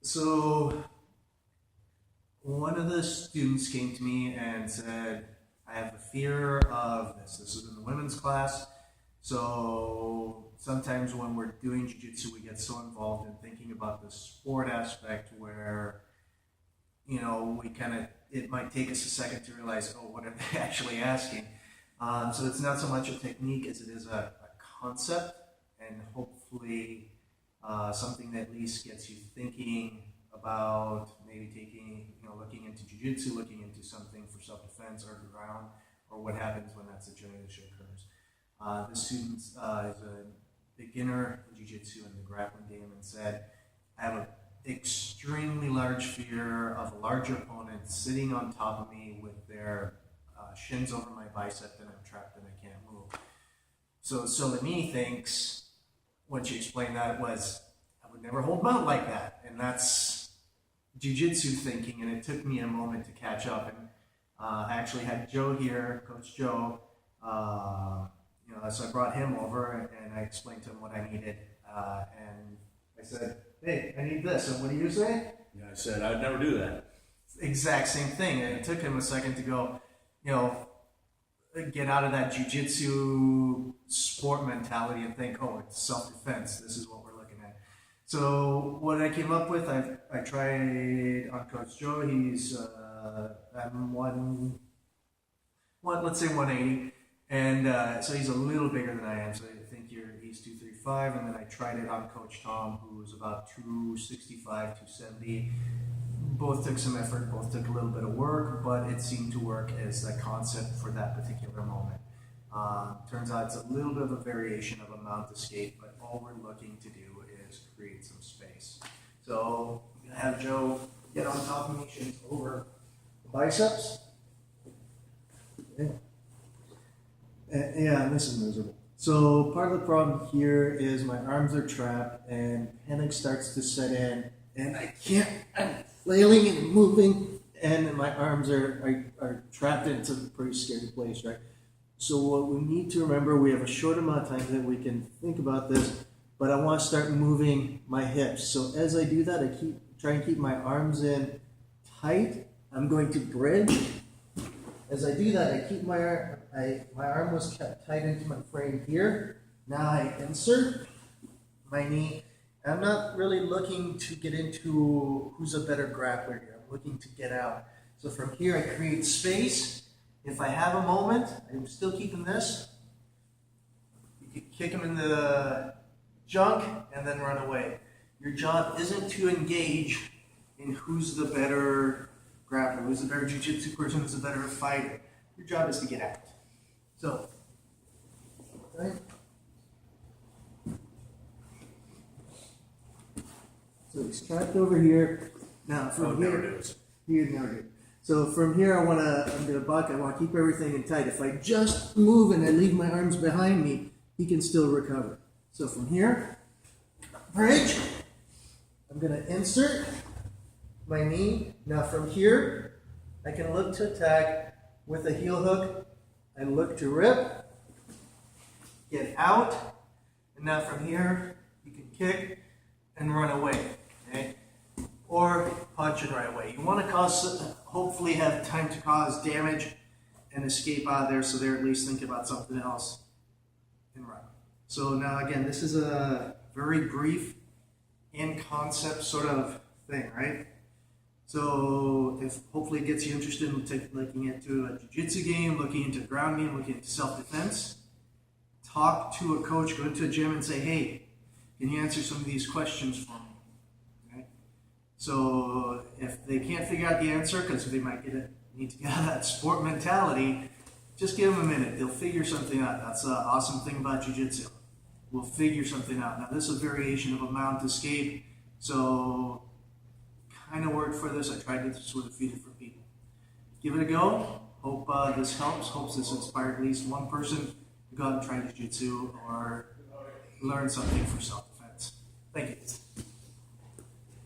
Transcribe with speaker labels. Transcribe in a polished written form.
Speaker 1: So one of the students came to me and said, I have a fear of this. This is in the women's class. So sometimes when we're doing jiu-jitsu, we get so involved in thinking about the sport aspect where, it might take us a second to realize, oh, what are they actually asking? So it's not so much a technique as it is a concept, and hopefully something that at least gets you thinking about maybe looking into jiu-jitsu, looking into something for self-defense or ground, or what happens when that situation occurs. This student is a beginner in jiu-jitsu in the grappling game and said, I have an extremely large fear of a larger opponent sitting on top of me with their shins over my bicep, and I'm trapped and I can't move. So Salami thinks, when she explained that, was, I would never hold mount like that. And that's jiu-jitsu thinking, and it took me a moment to catch up. And I actually had Joe here, Coach Joe, so I brought him over and I explained to him what I needed. And I said, hey, I need this. And what do you say?
Speaker 2: Yeah, I said, I'd never do that.
Speaker 1: Exact same thing. And it took him a second to go, get out of that jiu-jitsu sport mentality and think, oh, it's self-defense. This is what we're looking at. So what I came up with, I tried on Coach Joe. He's I'm let's say 180, and so he's a little bigger than I am. So I think he's 235, and then I tried it on Coach Tom, who was about 265, 270. Both took some effort, both took a little bit of work, but it seemed to work as a concept for that particular moment. Turns out it's a little bit of a variation of a mount escape, but all we're looking to do is create some space. So I'm gonna have Joe get on top of me, shins over the biceps. Okay. Yeah, this is miserable. So part of the problem here is my arms are trapped and panic starts to set in, and I'm flailing and moving, and my arms are trapped into a pretty scary place, right? So what we need to remember, we have a short amount of time that we can think about this, but I want to start moving my hips. So as I do that, I try and keep my arms in tight. I'm going to bridge. As I do that, I keep my arm was kept tight into my frame here. Now I insert my knee. I'm not really looking to get into who's a better grappler here. I'm looking to get out. So from here, I create space. If I have a moment, I'm still keeping this. You can kick him in the junk and then run away. Your job isn't to engage in who's the better grappler, who's the better jiu-jitsu person, who's the better fighter. Your job is to get out. So, okay. So he's trapped over here. Now from here, you'd never do it. So from here, I'm gonna buck. I want to keep everything in tight. If I just move and I leave my arms behind me, he can still recover. So from here, bridge. I'm gonna insert my knee. Now from here, I can look to attack with a heel hook and look to rip, get out, and now from here, you can kick and run away, okay? Or punch and run away. You want to hopefully have time to cause damage and escape out of there, so they're at least thinking about something else and run. So now again, this is a very brief in concept sort of thing, right? So if hopefully it gets you interested in looking into a jiu-jitsu game, looking into a ground game, looking into self-defense, talk to a coach, go into a gym and say, hey, can you answer some of these questions for me? Okay? So if they can't figure out the answer, because they might need to get out of that sport mentality, just give them a minute. They'll figure something out. That's the awesome thing about jiu-jitsu. We'll figure something out. Now this is a variation of a mount escape, so kind of worked for this. I tried this with a few different people. Give it a go. Hope this helps. Hope this inspired at least one person to go out and try jiu-jitsu or learn something for self-defense. Thank you.